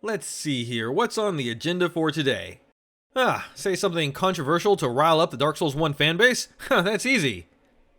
Let's see here, what's on the agenda for today? Say something controversial to rile up the Dark Souls 1 fanbase? That's easy.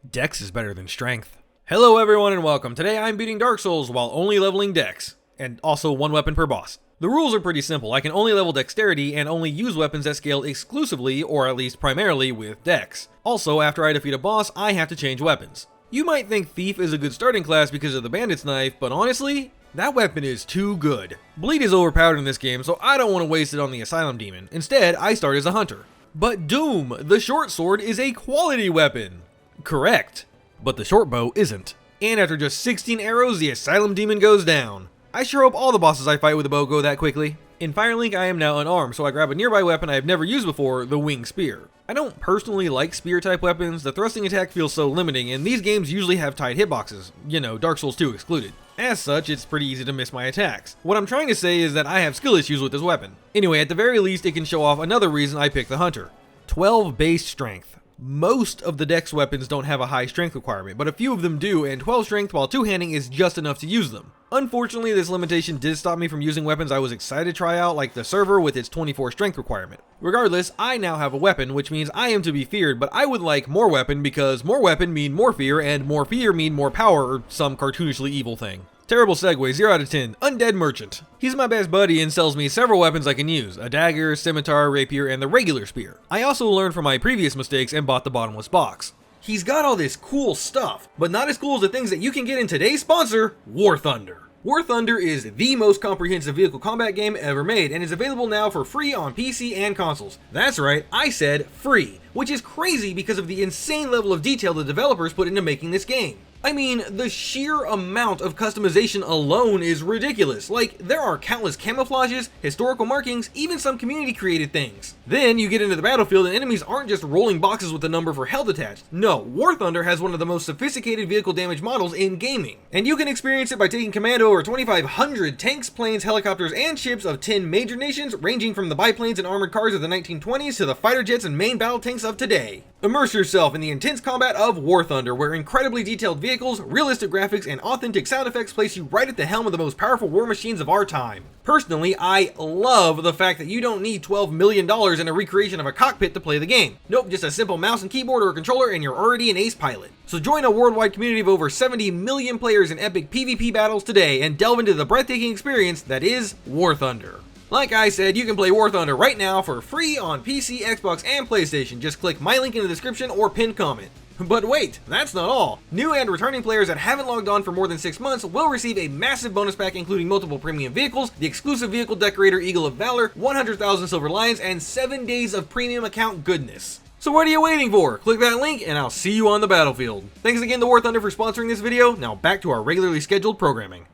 Dex is better than strength. Hello everyone and welcome. Today I'm beating Dark Souls while only leveling Dex, and also one weapon per boss. The rules are pretty simple. I can only level dexterity and only use weapons that scale exclusively, or at least primarily, with Dex. Also, after I defeat a boss, I have to change weapons. You might think Thief is a good starting class because of the Bandit's Knife, but honestly, that weapon is too good. Bleed is overpowered in this game, so I don't want to waste it on the Asylum Demon. Instead, I start as a hunter. But Doom, the short sword, is a quality weapon. Correct. But the short bow isn't. And after just 16 arrows, the Asylum Demon goes down. I sure hope all the bosses I fight with a bow go that quickly. In Firelink, I am now unarmed, so I grab a nearby weapon I have never used before, the Winged Spear. I don't personally like spear-type weapons. The thrusting attack feels so limiting, and these games usually have tight hitboxes. You know, Dark Souls 2 excluded. As such, it's pretty easy to miss my attacks. What I'm trying to say is that I have skill issues with this weapon. Anyway, at the very least, it can show off another reason I picked the Hunter. 12 base strength. Most of the Dex weapons don't have a high strength requirement, but a few of them do, and 12 strength while two-handing is just enough to use them. Unfortunately, this limitation did stop me from using weapons I was excited to try out, like the Server with its 24 strength requirement. Regardless, I now have a weapon, which means I am to be feared, but I would like more weapon because more weapon mean more fear, and more fear mean more power, or some cartoonishly evil thing. Terrible segue, 0 out of 10. Undead Merchant. He's my best buddy and sells me several weapons I can use. A dagger, scimitar, rapier, and the regular spear. I also learned from my previous mistakes and bought the bottomless box. He's got all this cool stuff, but not as cool as the things that you can get in today's sponsor, War Thunder. War Thunder is the most comprehensive vehicle combat game ever made and is available now for free on PC and consoles. That's right, I said free, which is crazy because of the insane level of detail the developers put into making this game. I mean, the sheer amount of customization alone is ridiculous. Like, there are countless camouflages, historical markings, even some community-created things. Then you get into the battlefield and enemies aren't just rolling boxes with a number for health attached. No, War Thunder has one of the most sophisticated vehicle damage models in gaming. And you can experience it by taking command over 2,500 tanks, planes, helicopters, and ships of 10 major nations, ranging from the biplanes and armored cars of the 1920s to the fighter jets and main battle tanks of today. Immerse yourself in the intense combat of War Thunder, where incredibly detailed vehicles, realistic graphics, and authentic sound effects place you right at the helm of the most powerful war machines of our time. Personally, I love the fact that you don't need $12 million in a recreation of a cockpit to play the game. Nope, just a simple mouse and keyboard or a controller and you're already an ace pilot. So join a worldwide community of over 70 million players in epic PvP battles today and delve into the breathtaking experience that is War Thunder. Like I said, you can play War Thunder right now for free on PC, Xbox, and PlayStation. Just click my link in the description or pinned comment. But wait, that's not all. New and returning players that haven't logged on for more than 6 months will receive a massive bonus pack including multiple premium vehicles, the exclusive vehicle decorator Eagle of Valor, 100,000 Silver Lions, and 7 days of premium account goodness. So what are you waiting for? Click that link and I'll see you on the battlefield. Thanks again to War Thunder for sponsoring this video. Now back to our regularly scheduled programming.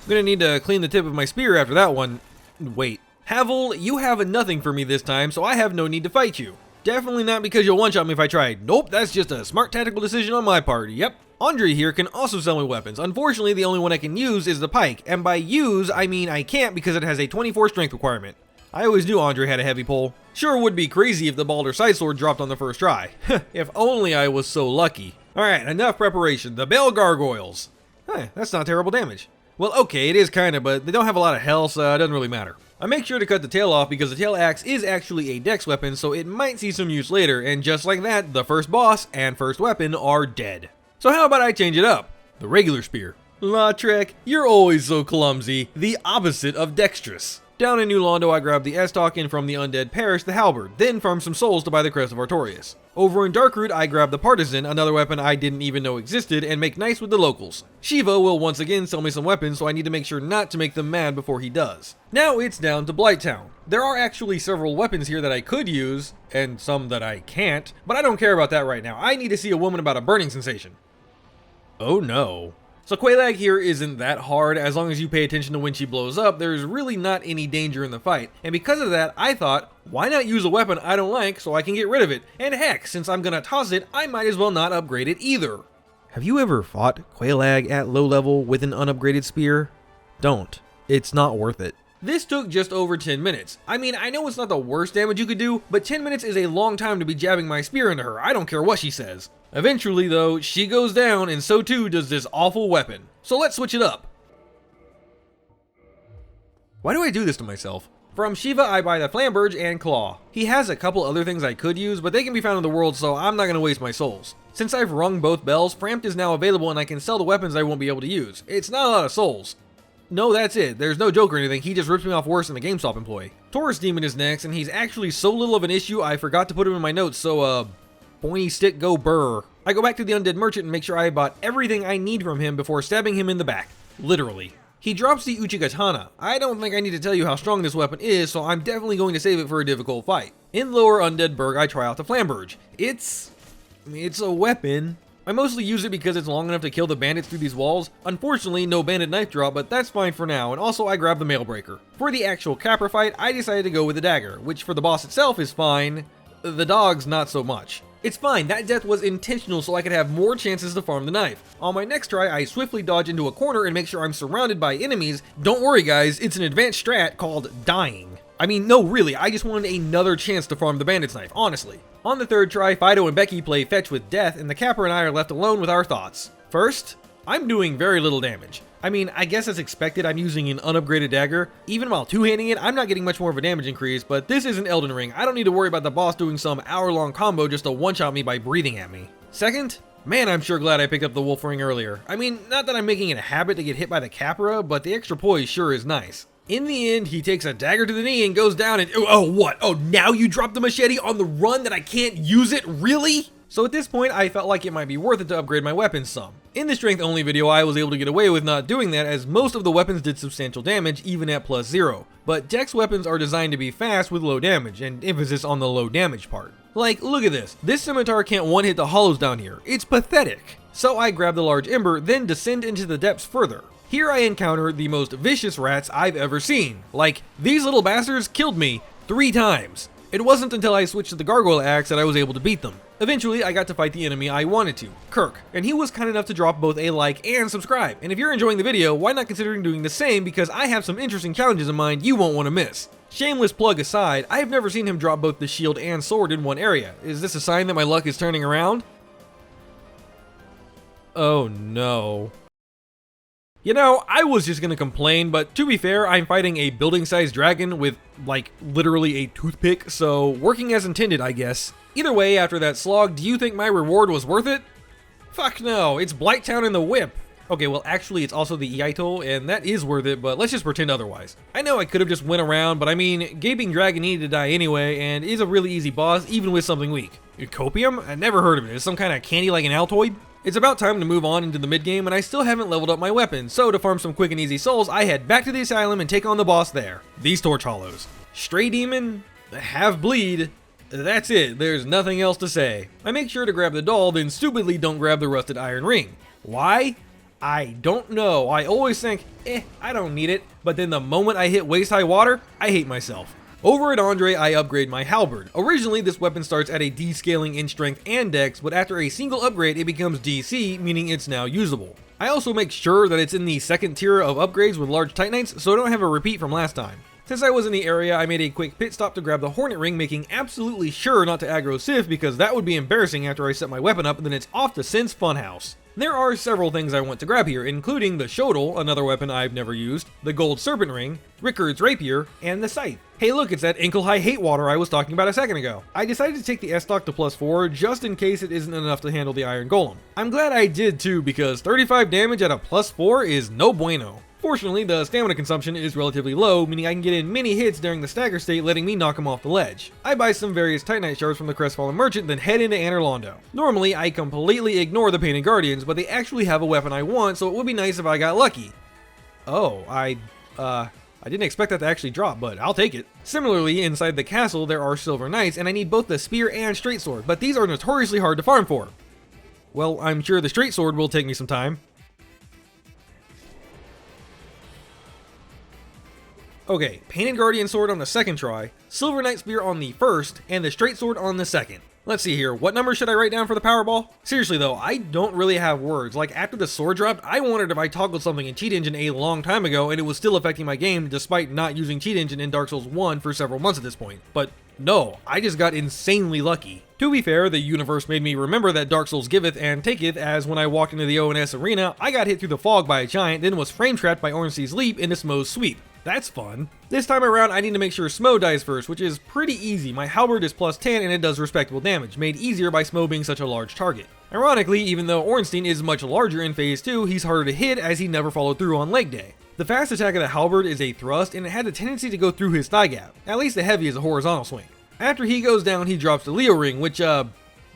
I'm gonna need to clean the tip of my spear after that one. Wait. Havel, you have nothing for me this time, so I have no need to fight you. Definitely not because you'll one-shot me if I tried. Nope, that's just a smart tactical decision on my part. Yep. Andre here can also sell me weapons. Unfortunately, the only one I can use is the pike, and by use, I mean I can't because it has a 24 strength requirement. I always knew Andre had a heavy pull. Sure would be crazy if the Balder side sword dropped on the first try. If only I was so lucky. Alright, enough preparation. The Bell Gargoyles. That's not terrible damage. Well, okay, it is kinda, but they don't have a lot of health, so it doesn't really matter. I make sure to cut the tail off because the tail axe is actually a dex weapon, so it might see some use later, and just like that, the first boss and first weapon are dead. So how about I change it up? The regular spear. Lautrec, you're always so clumsy, the opposite of dexterous. Down in New Londo, I grabbed the S-Talk and from the Undead Parish the halberd, then farmed some souls to buy the Crest of Artorias. Over in Darkroot, I grabbed the Partisan, another weapon I didn't even know existed, and make nice with the locals. Shiva will once again sell me some weapons, so I need to make sure not to make them mad before he does. Now it's down to Blighttown. There are actually several weapons here that I could use, and some that I can't, but I don't care about that right now. I need to see a woman about a burning sensation. Oh no. So Quelaag here isn't that hard. As long as you pay attention to when she blows up, there's really not any danger in the fight. And because of that, I thought, why not use a weapon I don't like so I can get rid of it? And heck, since I'm gonna toss it, I might as well not upgrade it either. Have you ever fought Quelaag at low level with an unupgraded spear? Don't. It's not worth it. This took just over 10 minutes. I mean, I know it's not the worst damage you could do, but 10 minutes is a long time to be jabbing my spear into her. I don't care what she says. Eventually, though, she goes down, and so too does this awful weapon. So let's switch it up. Why do I do this to myself? From Shiva, I buy the Flamberge and Claw. He has a couple other things I could use, but they can be found in the world, so I'm not going to waste my souls. Since I've rung both bells, Framped is now available and I can sell the weapons I won't be able to use. It's not a lot of souls. No, that's it. There's no joke or anything. He just rips me off worse than the GameStop employee. Taurus Demon is next, and he's actually so little of an issue I forgot to put him in my notes, so pointy stick go burr. I go back to the Undead Merchant and make sure I bought everything I need from him before stabbing him in the back. Literally. He drops the Uchigatana. I don't think I need to tell you how strong this weapon is, so I'm definitely going to save it for a difficult fight. In Lower Undead Burg, I try out the Flamberge. It's a weapon. I mostly use it because it's long enough to kill the bandits through these walls. Unfortunately, no bandit knife drop, but that's fine for now, and also I grab the Mailbreaker. For the actual Capra fight, I decided to go with the dagger, which for the boss itself is fine. The dogs, not so much. It's fine, that death was intentional so I could have more chances to farm the knife. On my next try, I swiftly dodge into a corner and make sure I'm surrounded by enemies. Don't worry guys, it's an advanced strat called dying. I mean, no really, I just wanted another chance to farm the bandit's knife, honestly. On the third try, Fido and Becky play fetch with death, and the Capra and I are left alone with our thoughts. First, I'm doing very little damage. I mean, I guess as expected, I'm using an unupgraded dagger. Even while two-handing it, I'm not getting much more of a damage increase, but this isn't Elden Ring. I don't need to worry about the boss doing some hour-long combo just to one-shot me by breathing at me. Second, man, I'm sure glad I picked up the Wolf Ring earlier. I mean, not that I'm making it a habit to get hit by the Capra, but the extra poise sure is nice. In the end, he takes a dagger to the knee and goes down and- oh, what? Oh, now you drop the machete on the run that I can't use it? Really? So at this point, I felt like it might be worth it to upgrade my weapons some. In the strength only video, I was able to get away with not doing that as most of the weapons did substantial damage even at +0. But DEX weapons are designed to be fast with low damage, and emphasis on the low damage part. Like, look at this. This scimitar can't one-hit the hollows down here. It's pathetic. So I grab the large ember, then descend into the depths further. Here I encounter the most vicious rats I've ever seen. Like, these little bastards killed me 3 times. It wasn't until I switched to the Gargoyle axe that I was able to beat them. Eventually, I got to fight the enemy I wanted to, Kirk, and he was kind enough to drop both a like and subscribe. And if you're enjoying the video, why not considering doing the same, because I have some interesting challenges in mind you won't want to miss. Shameless plug aside, I have never seen him drop both the shield and sword in one area. Is this a sign that my luck is turning around? Oh no. You know, I was just gonna complain, but to be fair, I'm fighting a building-sized dragon with, like, literally a toothpick, so working as intended, I guess. Either way, after that slog, do you think my reward was worth it? Fuck no, it's Blighttown and the Whip. Okay, well actually it's also the Iaito, and that is worth it, but let's just pretend otherwise. I know I could have just went around, but I mean, Gaping Dragon needed to die anyway, and is a really easy boss, even with something weak. Copium? I never heard of it. It's some kind of candy like an Altoid? It's about time to move on into the mid-game, and I still haven't leveled up my weapon, so to farm some quick and easy souls, I head back to the asylum and take on the boss there. These Torch Hollows. Stray Demon, have bleed, that's it, there's nothing else to say. I make sure to grab the doll, then stupidly don't grab the rusted iron ring. Why? I don't know. I always think, I don't need it, but then the moment I hit waist-high water, I hate myself. Over at Andre, I upgrade my halberd. Originally, this weapon starts at a D scaling in strength and dex, but after a single upgrade, it becomes DC, meaning it's now usable. I also make sure that it's in the second tier of upgrades with large titanites, so I don't have a repeat from last time. Since I was in the area, I made a quick pit stop to grab the Hornet Ring, making absolutely sure not to aggro Sif because that would be embarrassing after I set my weapon up and then it's off to Sin's Funhouse. There are several things I want to grab here, including the Shodel, another weapon I've never used, the Gold Serpent Ring, Rickard's Rapier, and the Scythe. Hey look, it's that ankle-high hate water I was talking about a second ago. I decided to take the S-Stock to +4 just in case it isn't enough to handle the Iron Golem. I'm glad I did too, because 35 damage at a +4 is no bueno. Fortunately, the stamina consumption is relatively low, meaning I can get in many hits during the stagger state, letting me knock him off the ledge. I buy some various Titanite shards from the Crestfallen Merchant, then head into Anor Londo. Normally, I completely ignore the Painted Guardians, but they actually have a weapon I want, so it would be nice if I got lucky. Oh, I didn't expect that to actually drop, but I'll take it. Similarly, inside the castle, there are Silver Knights, and I need both the Spear and Straight Sword, but these are notoriously hard to farm for. Well, I'm sure the Straight Sword will take me some time. Okay, Painted Guardian Sword on the second try, Silver Knight Spear on the first, and the Straight Sword on the second. Let's see here, what number should I write down for the Powerball? Seriously though, I don't really have words. Like, after the sword dropped, I wondered if I toggled something in Cheat Engine a long time ago and it was still affecting my game despite not using Cheat Engine in Dark Souls 1 for several months at this point. But no, I just got insanely lucky. To be fair, the universe made me remember that Dark Souls giveth and taketh, as when I walked into the ONS arena, I got hit through the fog by a giant, then was frame trapped by Orange Sea's Leap into Smo's Sweep. That's fun. This time around, I need to make sure Smo dies first, which is pretty easy. My halberd is plus 10 and it does respectable damage, made easier by Smo being such a large target. Ironically, even though Ornstein is much larger in phase 2, he's harder to hit as he never followed through on leg day. The fast attack of the halberd is a thrust and it had a tendency to go through his thigh gap. At least the heavy is a horizontal swing. After he goes down, he drops the Leo ring, which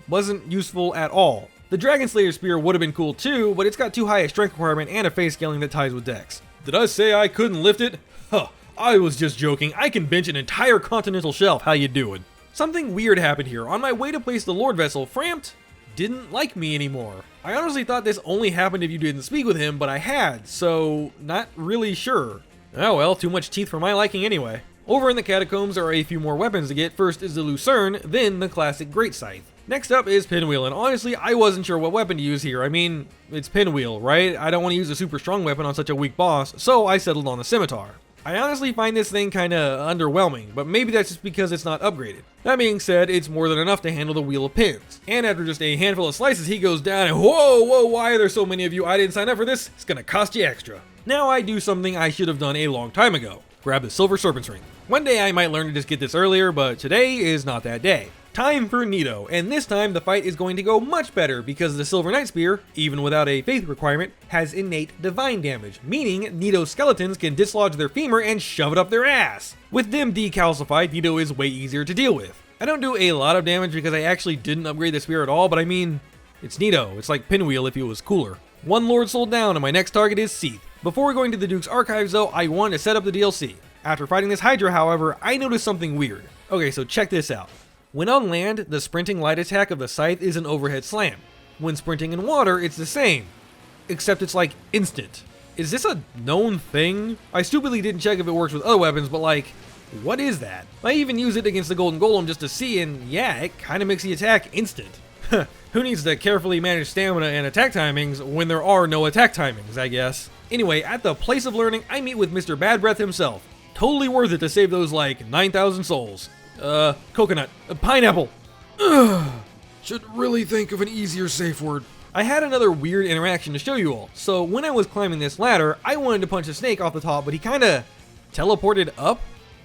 wasn't useful at all. The Dragon Slayer Spear would have been cool too, but it's got too high a strength requirement and a face scaling that ties with Dex. Did I say I couldn't lift it? Huh, I was just joking. I can bench an entire continental shelf. How you doing? Something weird happened here. On my way to place the Lord Vessel, Frampt didn't like me anymore. I honestly thought this only happened if you didn't speak with him, but I had, so not really sure. Oh well, too much teeth for my liking anyway. Over in the Catacombs are a few more weapons to get. First is the Lucerne, then the classic Great Scythe. Next up is Pinwheel, and honestly, I wasn't sure what weapon to use here. I mean, it's Pinwheel, right? I don't want to use a super strong weapon on such a weak boss, so I settled on the Scimitar. I honestly find this thing kinda underwhelming, but maybe that's just because it's not upgraded. That being said, it's more than enough to handle the Wheel of Pins. And after just a handful of slices, he goes down and whoa, why are there so many of you? I didn't sign up for this. It's gonna cost you extra. Now I do something I should have done a long time ago. Grab the Silver Serpent's Ring. One day I might learn to just get this earlier, but today is not that day. Time for Nito, and this time the fight is going to go much better because the Silver Knight Spear, even without a faith requirement, has innate divine damage, meaning Nito's skeletons can dislodge their femur and shove it up their ass. With them decalcified, Nito is way easier to deal with. I don't do a lot of damage because I actually didn't upgrade the spear at all, but I mean, it's Nito. It's like Pinwheel if it was cooler. One Lord Soul down, and my next target is Seath. Before going to the Duke's Archives though, I wanted to set up the DLC. After fighting this Hydra, however, I noticed something weird. Okay, so check this out. When on land, the sprinting light attack of the Scythe is an overhead slam. When sprinting in water, it's the same. Except it's like instant. Is this a known thing? I stupidly didn't check if it works with other weapons, but like, what is that? I even used it against the Golden Golem just to see, and yeah, it kinda makes the attack instant. Who needs to carefully manage stamina and attack timings when there are no attack timings, I guess? Anyway, at the place of learning, I meet with Mr. Bad Breath himself. Totally worth it to save those like 9,000 souls. Coconut. Pineapple. Ugh. Should really think of an easier safe word. I had another weird interaction to show you all. So when I was climbing this ladder, I wanted to punch a snake off the top, but he kinda teleported up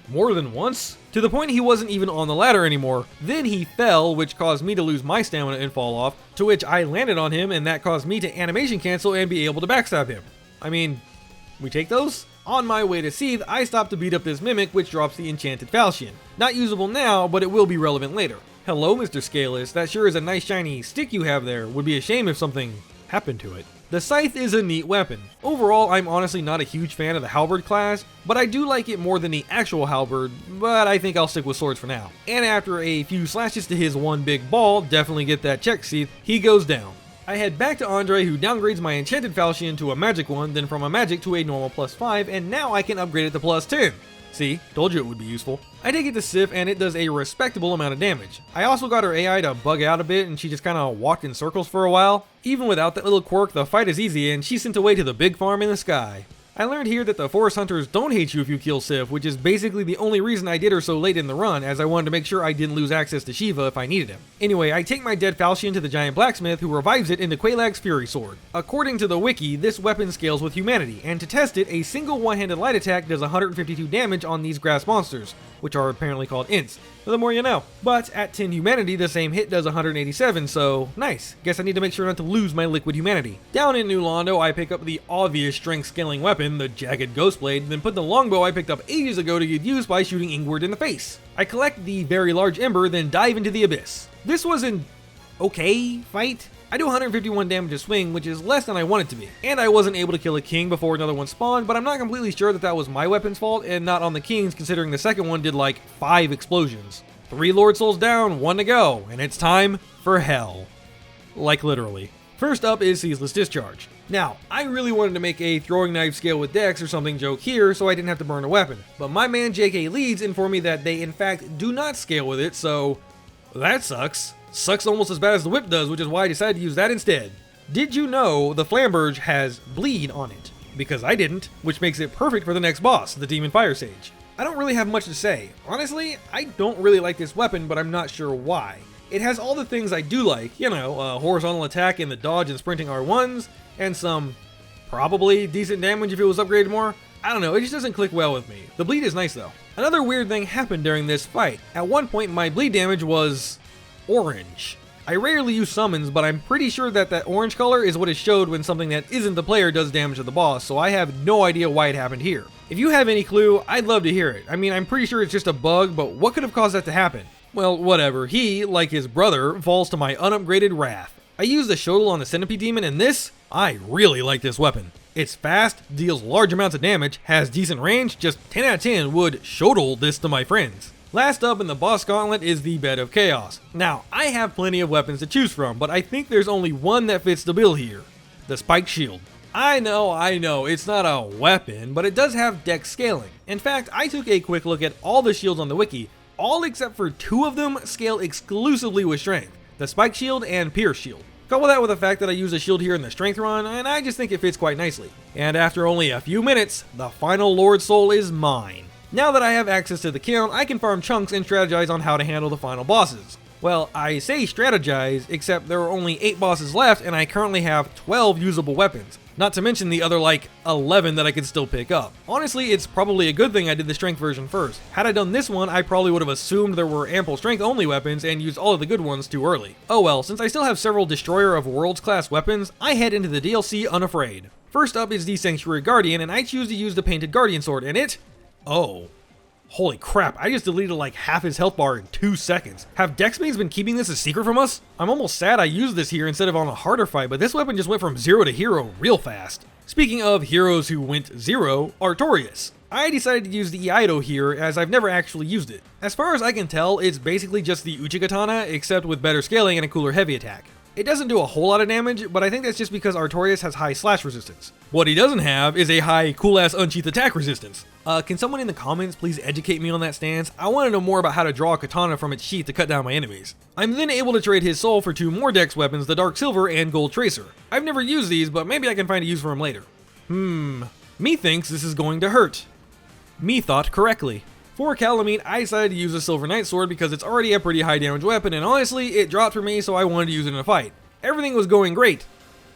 more than once, to the point he wasn't even on the ladder anymore. Then he fell, which caused me to lose my stamina and fall off, to which I landed on him, and that caused me to animation cancel and be able to backstab him. I mean, we take those? On my way to Seath, I stopped to beat up this Mimic, which drops the Enchanted Falchion. Not usable now, but it will be relevant later. Hello, Mr. Scaleless, that sure is a nice shiny stick you have there. Would be a shame if something happened to it. The Scythe is a neat weapon. Overall, I'm honestly not a huge fan of the Halberd class, but I do like it more than the actual Halberd, but I think I'll stick with swords for now. And after a few slashes to his one big ball, definitely get that check Seath, he goes down. I head back to Andre, who downgrades my Enchanted Falchion to a magic one, then from a magic to a normal +5, and now I can upgrade it to +10. See, told you it would be useful. I take it to Sif, and it does a respectable amount of damage. I also got her AI to bug out a bit, and she just kinda walked in circles for a while. Even without that little quirk, the fight is easy, and she's sent away to the big farm in the sky. I learned here that the Forest Hunters don't hate you if you kill Sif, which is basically the only reason I did her so late in the run, as I wanted to make sure I didn't lose access to Shiva if I needed him. Anyway, I take my dead Falchion to the Giant Blacksmith, who revives it into Quelaag's Fury Sword. According to the wiki, this weapon scales with humanity, and to test it, a single one-handed light attack does 152 damage on these grass monsters, which are apparently called Ints. The more you know. But at 10 humanity, the same hit does 187, so nice. Guess I need to make sure not to lose my liquid humanity. Down in New Londo, I pick up the obvious strength scaling weapon, the Jagged Ghost Blade, then put the longbow I picked up ages ago to get used by shooting Ingward in the face. I collect the very large ember, then dive into the abyss. This was an okay fight. I do 151 damage a swing, which is less than I want it to be. And I wasn't able to kill a king before another one spawned, but I'm not completely sure that that was my weapon's fault and not on the king's, considering the second one did like 5 explosions. 3 Lord Souls down, 1 to go, and it's time for hell. Like literally. First up is Ceaseless Discharge. Now, I really wanted to make a throwing knife scale with Dex or something joke here so I didn't have to burn a weapon, but my man JK Leeds informed me that they in fact do not scale with it, so that sucks. Sucks almost as bad as the whip does, which is why I decided to use that instead. Did you know the Flamberge has bleed on it? Because I didn't, which makes it perfect for the next boss, the Demon Fire Sage. I don't really have much to say. Honestly, I don't really like this weapon, but I'm not sure why. It has all the things I do like, you know, horizontal attack and the dodge and sprinting R1s, and some probably decent damage if it was upgraded more, I don't know, it just doesn't click well with me. The bleed is nice though. Another weird thing happened during this fight. At one point my bleed damage was orange. I rarely use summons, but I'm pretty sure that that orange color is what is showed when something that isn't the player does damage to the boss, so I have no idea why it happened here. If you have any clue, I'd love to hear it. I mean, I'm pretty sure it's just a bug, but what could have caused that to happen? Well, whatever. He, like his brother, falls to my unupgraded Wrath. I used the Shodel on the Centipede Demon, and I really like this weapon. It's fast, deals large amounts of damage, has decent range, just 10 out of 10 would Shodel this to my friends. Last up in the boss gauntlet is the Bed of Chaos. Now, I have plenty of weapons to choose from, but I think there's only one that fits the bill here. The Spiked Shield. I know, it's not a weapon, but it does have DEX scaling. In fact, I took a quick look at all the shields on the wiki. All except for 2 of them scale exclusively with strength. The Spiked Shield and Pierce Shield. Couple that with the fact that I use a shield here in the strength run, and I just think it fits quite nicely. And after only a few minutes, the final Lord Soul is mine. Now that I have access to the kiln, I can farm chunks and strategize on how to handle the final bosses. Well, I say strategize, except there are only 8 bosses left and I currently have 12 usable weapons. Not to mention the other 11 that I could still pick up. Honestly, it's probably a good thing I did the strength version first. Had I done this one, I probably would have assumed there were ample strength only weapons and used all of the good ones too early. Oh well, since I still have several Destroyer of Worlds class weapons, I head into the DLC unafraid. First up is the Sanctuary Guardian, and I choose to use the Painted Guardian Sword, and oh. Holy crap, I just deleted half his health bar in 2 seconds. Have Dexmates been keeping this a secret from us? I'm almost sad I used this here instead of on a harder fight, but this weapon just went from 0 to hero real fast. Speaking of heroes who went 0, Artorias. I decided to use the Iaido here as I've never actually used it. As far as I can tell, it's basically just the Uchigatana except with better scaling and a cooler heavy attack. It doesn't do a whole lot of damage, but I think that's just because Artorias has high slash resistance. What he doesn't have is a high cool-ass unsheath attack resistance. Can someone in the comments please educate me on that stance? I want to know more about how to draw a katana from its sheath to cut down my enemies. I'm then able to trade his soul for 2 more Dex weapons, the Dark Silver and Gold Tracer. I've never used these, but maybe I can find a use for them later. Me thinks this is going to hurt. Me thought correctly. For Calamite, I decided to use a Silver Knight Sword because it's already a pretty high damage weapon, and honestly, it dropped for me, so I wanted to use it in a fight. Everything was going great,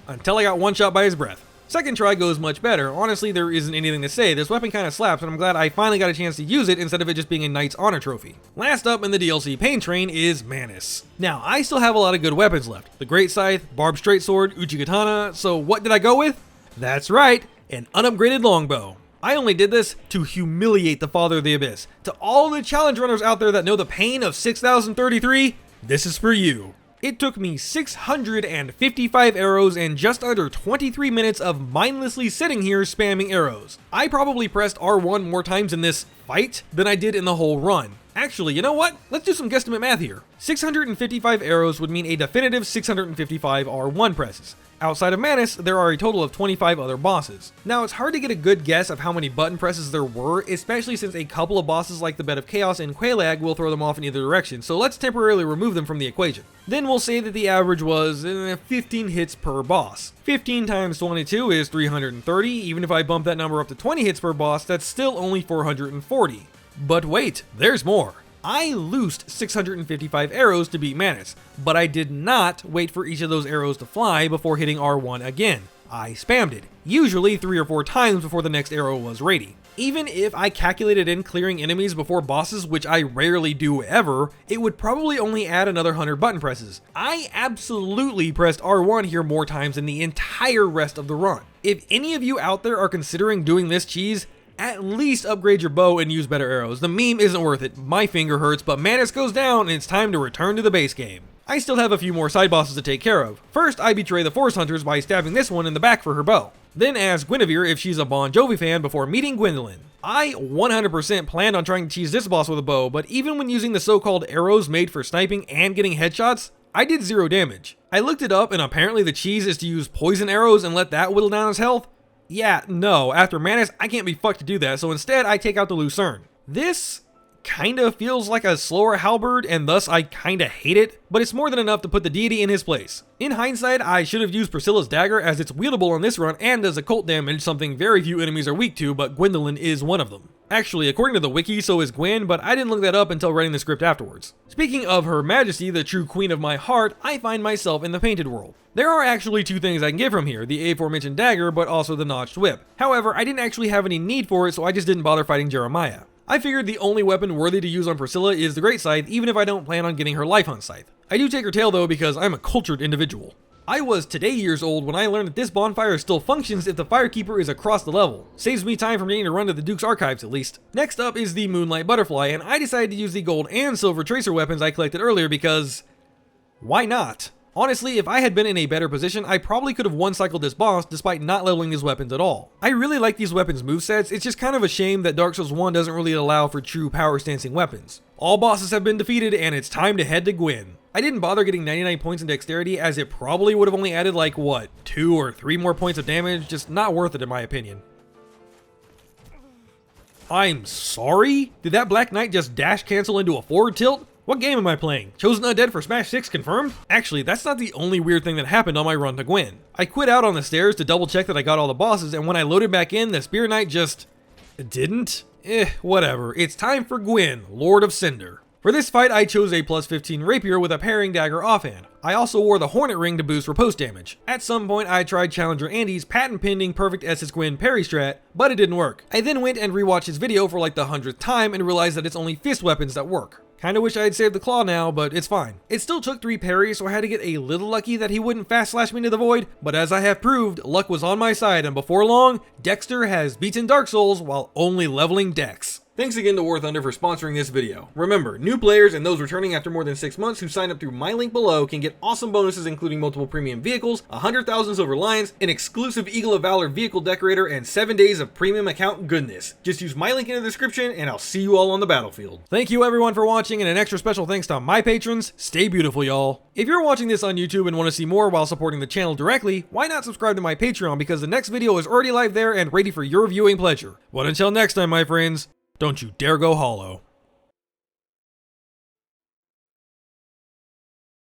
until I got one shot by his breath. Second try goes much better. Honestly, there isn't anything to say. This weapon kind of slaps, and I'm glad I finally got a chance to use it instead of it just being a Knight's Honor trophy. Last up in the DLC Pain Train is Manus. Now, I still have a lot of good weapons left. The Great Scythe, Barbed Straight Sword, Uchigatana, so what did I go with? That's right, an unupgraded longbow. I only did this to humiliate the Father of the Abyss. To all the challenge runners out there that know the pain of 6033, this is for you. It took me 655 arrows and just under 23 minutes of mindlessly sitting here spamming arrows. I probably pressed R1 more times in this fight than I did in the whole run. Actually, you know what? Let's do some guesstimate math here. 655 arrows would mean a definitive 655 R1 presses. Outside of Manus, there are a total of 25 other bosses. Now, it's hard to get a good guess of how many button presses there were, especially since a couple of bosses like the Bed of Chaos and Quelaag will throw them off in either direction, so let's temporarily remove them from the equation. Then we'll say that the average was 15 hits per boss. 15 times 22 is 330, even if I bump that number up to 20 hits per boss, that's still only 440. But wait, there's more. I loosed 655 arrows to beat Manus, but I did not wait for each of those arrows to fly before hitting R1 again. I spammed it, usually 3 or 4 times before the next arrow was ready. Even if I calculated in clearing enemies before bosses, which I rarely do ever, it would probably only add another 100 button presses. I absolutely pressed R1 here more times than the entire rest of the run. If any of you out there are considering doing this cheese, at least upgrade your bow and use better arrows. The meme isn't worth it, my finger hurts, but Manus goes down and it's time to return to the base game. I still have a few more side bosses to take care of. First, I betray the Forest Hunters by stabbing this one in the back for her bow. Then ask Guinevere if she's a Bon Jovi fan before meeting Gwendolyn. I 100% planned on trying to cheese this boss with a bow, but even when using the so-called arrows made for sniping and getting headshots, I did 0 damage. I looked it up and apparently the cheese is to use poison arrows and let that whittle down his health. Yeah, no, after Manus, I can't be fucked to do that, so instead I take out the Lucerne. This kinda feels like a slower halberd, and thus I kinda hate it, but it's more than enough to put the deity in his place. In hindsight, I should have used Priscilla's dagger as it's wieldable on this run and does occult damage, something very few enemies are weak to, but Gwendolyn is one of them. Actually, according to the wiki, so is Gwyn, but I didn't look that up until writing the script afterwards. Speaking of Her Majesty, the true queen of my heart, I find myself in the Painted World. There are actually two things I can get from here, the aforementioned dagger, but also the notched whip. However, I didn't actually have any need for it, so I just didn't bother fighting Jeremiah. I figured the only weapon worthy to use on Priscilla is the Great Scythe, even if I don't plan on getting her Life Hunt Scythe. I do take her tail though because I'm a cultured individual. I was today years old when I learned that this bonfire still functions if the Firekeeper is across the level. Saves me time from needing to run to the Duke's archives at least. Next up is the Moonlight Butterfly, and I decided to use the gold and silver tracer weapons I collected earlier because... why not? Honestly, if I had been in a better position, I probably could have one-cycled this boss despite not leveling these weapons at all. I really like these weapons movesets, it's just kind of a shame that Dark Souls 1 doesn't really allow for true power-stancing weapons. All bosses have been defeated, and it's time to head to Gwyn. I didn't bother getting 99 points in dexterity as it probably would have only added like, what, 2 or 3 more points of damage, just not worth it in my opinion. I'm sorry? Did that Black Knight just dash cancel into a forward tilt? What game am I playing? Chosen Undead for Smash 6 confirmed? Actually, that's not the only weird thing that happened on my run to Gwyn. I quit out on the stairs to double check that I got all the bosses, and when I loaded back in, the Spear Knight just... didn't? Whatever. It's time for Gwyn, Lord of Cinder. For this fight, I chose a plus 15 rapier with a parrying dagger offhand. I also wore the Hornet Ring to boost riposte damage. At some point, I tried Challenger Andy's patent-pending Perfect SS Gwyn parry strat, but it didn't work. I then went and rewatched his video for like the 100th time and realized that it's only fist weapons that work. Kinda wish I had saved the claw now, but it's fine. It still took 3 parries, so I had to get a little lucky that he wouldn't fast slash me into the void, but as I have proved, luck was on my side, and before long, Dexter has beaten Dark Souls while only leveling Dex. Thanks again to War Thunder for sponsoring this video. Remember, new players and those returning after more than 6 months who sign up through my link below can get awesome bonuses including multiple premium vehicles, 100,000 silver lions, an exclusive Eagle of Valor vehicle decorator, and 7 days of premium account goodness. Just use my link in the description and I'll see you all on the battlefield. Thank you everyone for watching, and an extra special thanks to my patrons. Stay beautiful, y'all. If you're watching this on YouTube and want to see more while supporting the channel directly, why not subscribe to my Patreon, because the next video is already live there and ready for your viewing pleasure. But until next time, my friends, don't you dare go hollow.